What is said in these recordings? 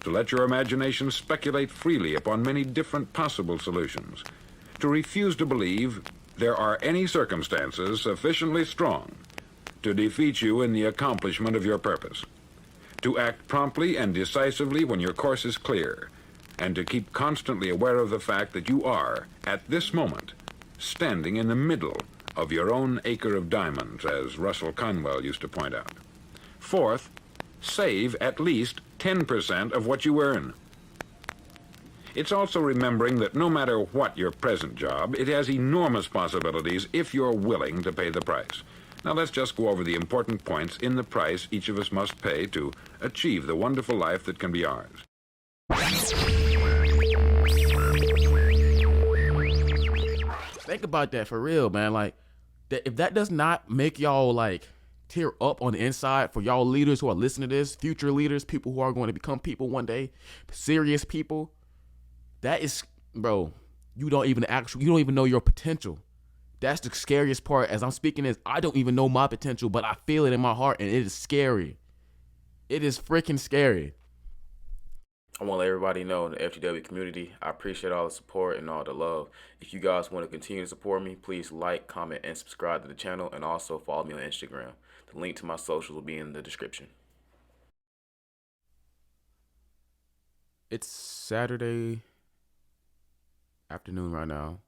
to let your imagination speculate freely upon many different possible solutions, to refuse to believe there are any circumstances sufficiently strong to defeat you in the accomplishment of your purpose, to act promptly and decisively when your course is clear, and to keep constantly aware of the fact that you are, at this moment, standing in the middle of your own acre of diamonds, as Russell Conwell used to point out. Fourth, save at least 10% of what you earn. It's also remembering that no matter what your present job, it has enormous possibilities if you're willing to pay the price. Now let's just go over the important points in the price each of us must pay to achieve the wonderful life that can be ours. Think about that for real, man. Like, if that does not make y'all like tear up on the inside, for y'all leaders who are listening to this, future leaders, people who are going to become people one day, serious people, that is, bro, you don't even know your potential. That's the scariest part. As I'm speaking this, I don't even know my potential, but I feel it in my heart, and it is scary. It is freaking scary. I want to let everybody know in the FTW community, I appreciate all the support and all the love. If you guys want to continue to support me, please like, comment, and subscribe to the channel, and also follow me on Instagram. The link to my socials will be in the description. It's Saturday afternoon right now,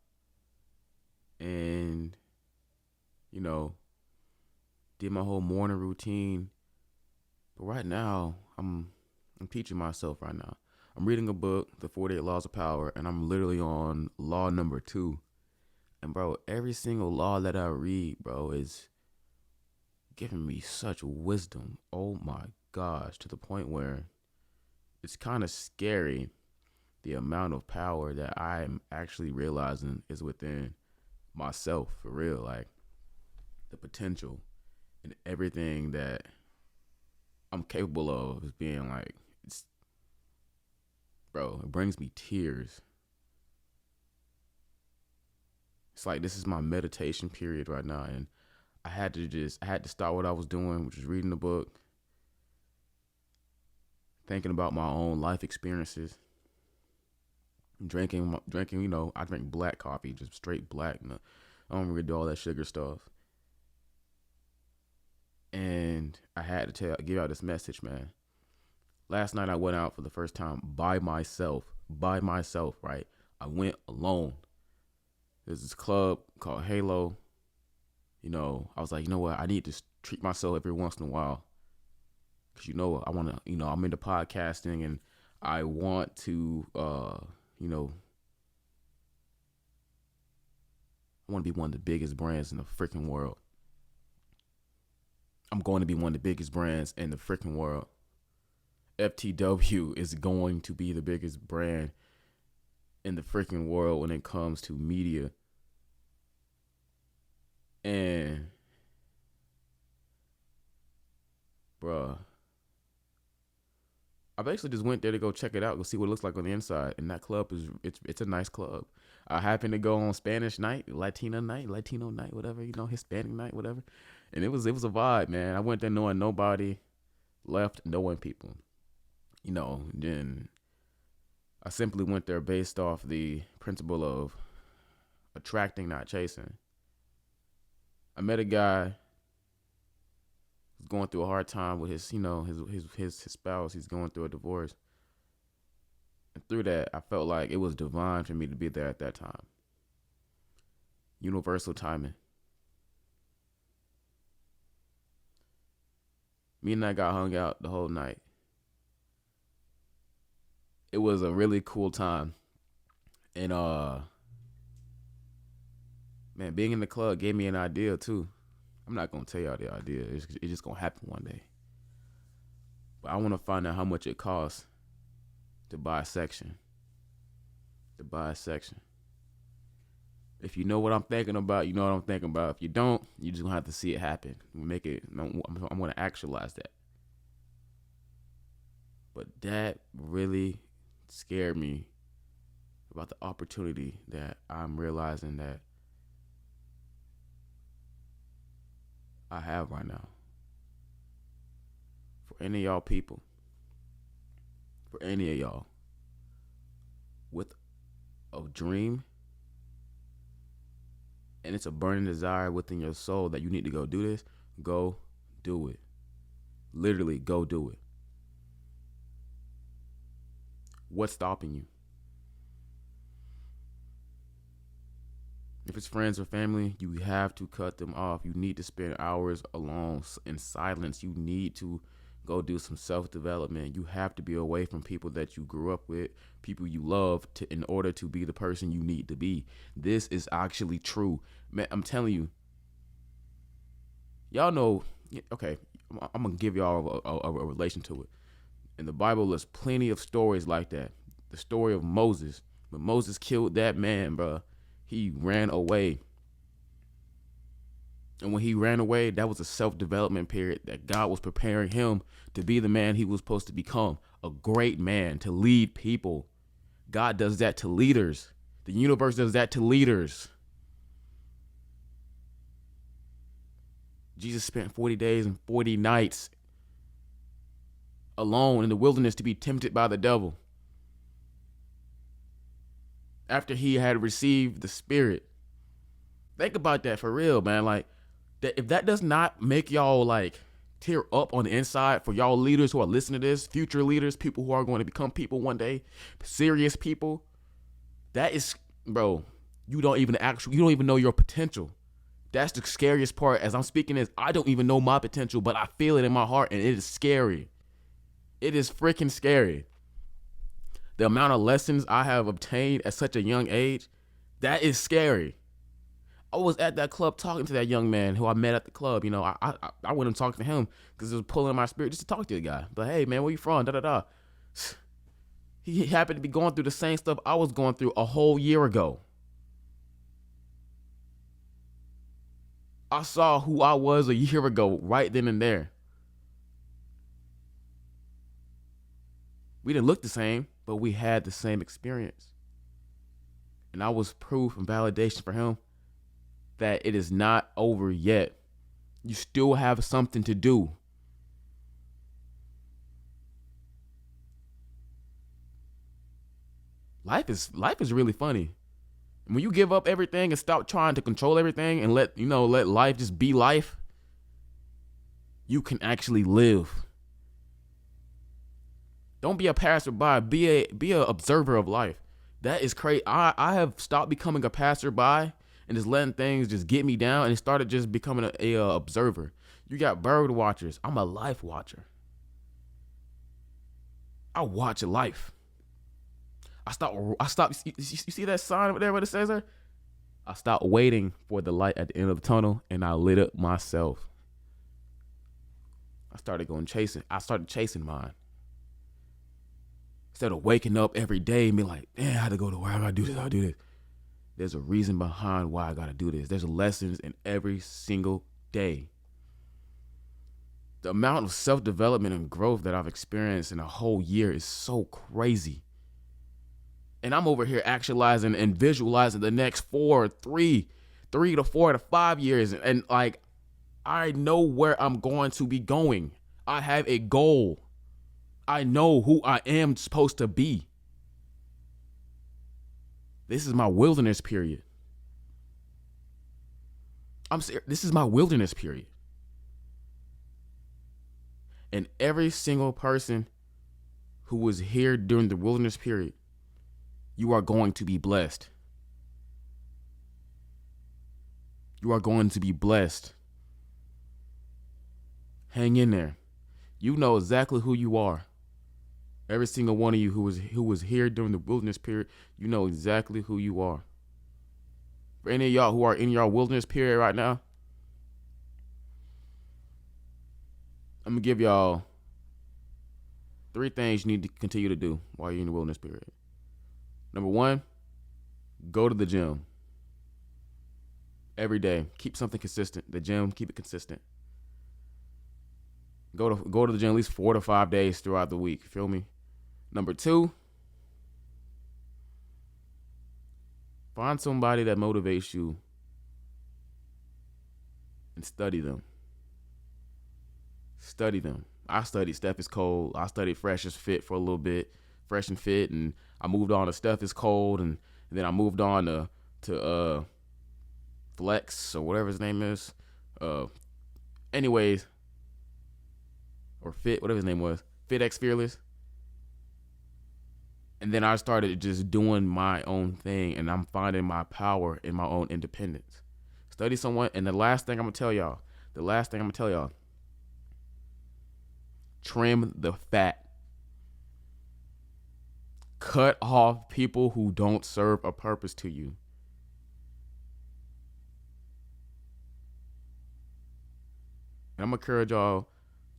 and did my whole morning routine. But right now, I'm teaching myself right now. I'm reading a book, The 48 Laws of Power, and I'm literally on law number 2. And bro, every single law that I read, bro, is giving me such wisdom. Oh my gosh, to the point where it's kind of scary the amount of power that I'm actually realizing is within myself, for real. Like, the potential and everything that I'm capable of is being like, bro, it brings me tears. It's like this is my meditation period right now, and I had to stop what I was doing, which is reading the book, thinking about my own life experiences, drinking. I drink black coffee, just straight black. No, I don't really do all that sugar stuff. And I had to give out this message, man. Last night I went out for the first time by myself, right? I went alone. There's this club called Halo. I was like, you know what? I need to treat myself every once in a while. Cause I want to, I'm into podcasting, and I want to, I want to be one of the biggest brands in the freaking world. I'm going to be one of the biggest brands in the freaking world. FTW is going to be the biggest brand in the freaking world when it comes to media. And bruh, I basically just went there to go check it out, go see what it looks like on the inside. And that club it's a nice club. I happened to go on Spanish night, Latino night, whatever, Hispanic night, whatever. And it was a vibe, man. I went there knowing nobody, left knowing people. Then I simply went there based off the principle of attracting, not chasing. I met a guy who's going through a hard time with his spouse. He's going through a divorce. And through that, I felt like it was divine for me to be there at that time. Universal timing. Me and that guy hung out the whole night. It was a really cool time. And man, being in the club gave me an idea too. I'm not gonna tell y'all the idea. It's just gonna happen one day. But I want to find out how much it costs to buy a section. If you know what I'm thinking about, you know what I'm thinking about. If you don't, you just gonna have to see it happen. I'm gonna actualize that. But that really scared me about the opportunity that I'm realizing that I have right now. For any of y'all people, For any of y'all with a dream and it's a burning desire within your soul that you need to go do this, go do it. Literally, go do it. What's stopping you? If it's friends or family, you have to cut them off. You need to spend hours alone in silence. You need to go do some self-development. You have to be away from people that you grew up with, people you love, in order to be the person you need to be. This is actually true. Man, I'm telling you. Y'all know, okay, I'm going to give y'all a relation to it. In the Bible, there's plenty of stories like that. The story of Moses. When Moses killed that man, bruh, he ran away. And when he ran away, that was a self-development period that God was preparing him to be the man he was supposed to become, a great man, to lead people. God does that to leaders. The universe does that to leaders. Jesus spent 40 days and 40 nights alone in the wilderness to be tempted by the devil. After he had received the Spirit. Think about that for real, man. Like, that if that does not make y'all like tear up on the inside, for y'all leaders who are listening to this, future leaders, people who are going to become people one day, serious people, that is, bro, you don't even know your potential. That's the scariest part. As I'm speaking this, I don't even know my potential, but I feel it in my heart, and it is scary. It is freaking scary. The amount of lessons I have obtained at such a young age, that is scary. I was at that club talking to that young man who I met at the club. You know, I went and talked to him because it was pulling in my spirit just to talk to the guy. But hey, man, where you from? Da-da-da. He happened to be going through the same stuff I was going through a whole year ago. I saw who I was a year ago right then and there. We didn't look the same, but we had the same experience. And I was proof and validation for him that it is not over yet. You still have something to do. Life is really funny. When you give up everything and stop trying to control everything and let life just be life, you can actually live. Don't be a passerby. Be a observer of life. That is crazy. I have stopped becoming a passerby and just letting things just get me down and started just becoming a observer. You got bird watchers. I'm a life watcher. I watch life. I stopped. You see that sign over there? What it says there? I stopped waiting for the light at the end of the tunnel, and I lit up myself. I started chasing mine. Instead of waking up every day and be like, damn, I gotta go to work, I gotta do this. There's a reason behind why I gotta do this. There's lessons in every single day. The amount of self-development and growth that I've experienced in a whole year is so crazy. And I'm over here actualizing and visualizing the next 3 to 4 to 5 years. And like, I know where I'm going to be going. I have a goal. I know who I am supposed to be. This is my wilderness period. I'm serious. This is my wilderness period. And every single person who was here during the wilderness period, you are going to be blessed. You are going to be blessed. Hang in there. You know exactly who you are. Every single one of you who was here during the wilderness period, you know exactly who you are. For any of y'all who are in your wilderness period right now, I'm going to give y'all 3 things you need to continue to do while you're in the wilderness period. Number 1, go to the gym. Every day. Keep something consistent. The gym, keep it consistent. Go to the gym at least 4 to 5 days throughout the week. Feel me? Number 2, find somebody that motivates you and study them. Study them. I studied Steph is Cold. I studied Fresh is Fit for a little bit. fresh and fit, and I moved on to Stuff is Cold, and then I moved on to Flex or whatever his name is. Anyways, or Fit, whatever his name was, Fit X Fearless. And then I started just doing my own thing, and I'm finding my power in my own independence. Study someone, and the last thing I'm gonna tell y'all, trim the fat. Cut off people who don't serve a purpose to you. And I'm gonna encourage y'all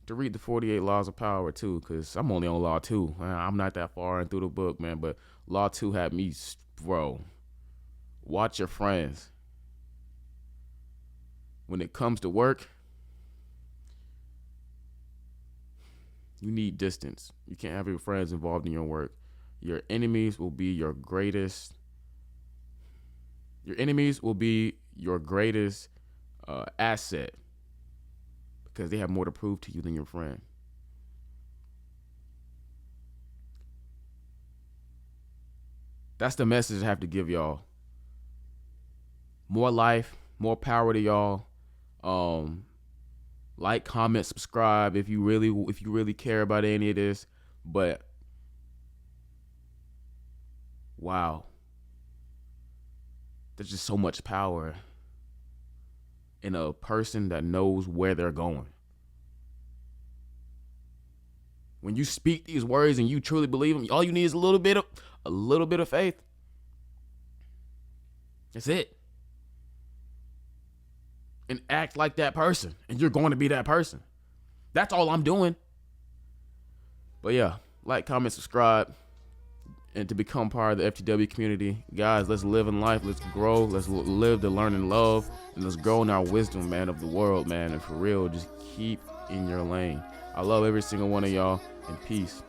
to read the 48 Laws of Power too, because I'm only on Law 2. I'm not that far into the book, man, but Law 2 had me, bro, watch your friends. When it comes to work, you need distance. You can't have your friends involved in your work. Your enemies will be your greatest. Your enemies will be your greatest asset, because they have more to prove to you than your friend. That's the message I have to give y'all. More life, more power to y'all. Like, comment, subscribe if you really care about any of this. But wow, there's just so much power in a person that knows where they're going. When you speak these words and you truly believe them, all you need is a little bit of faith. That's it. And act like that person, and you're going to be that person. That's all I'm doing. But yeah, like, comment, subscribe, and to become part of the FTW community. Guys, let's live in life. Let's grow. Let's live to learn and love. And let's grow in our wisdom, man, of the world, man. And for real, just keep in your lane. I love every single one of y'all, and peace.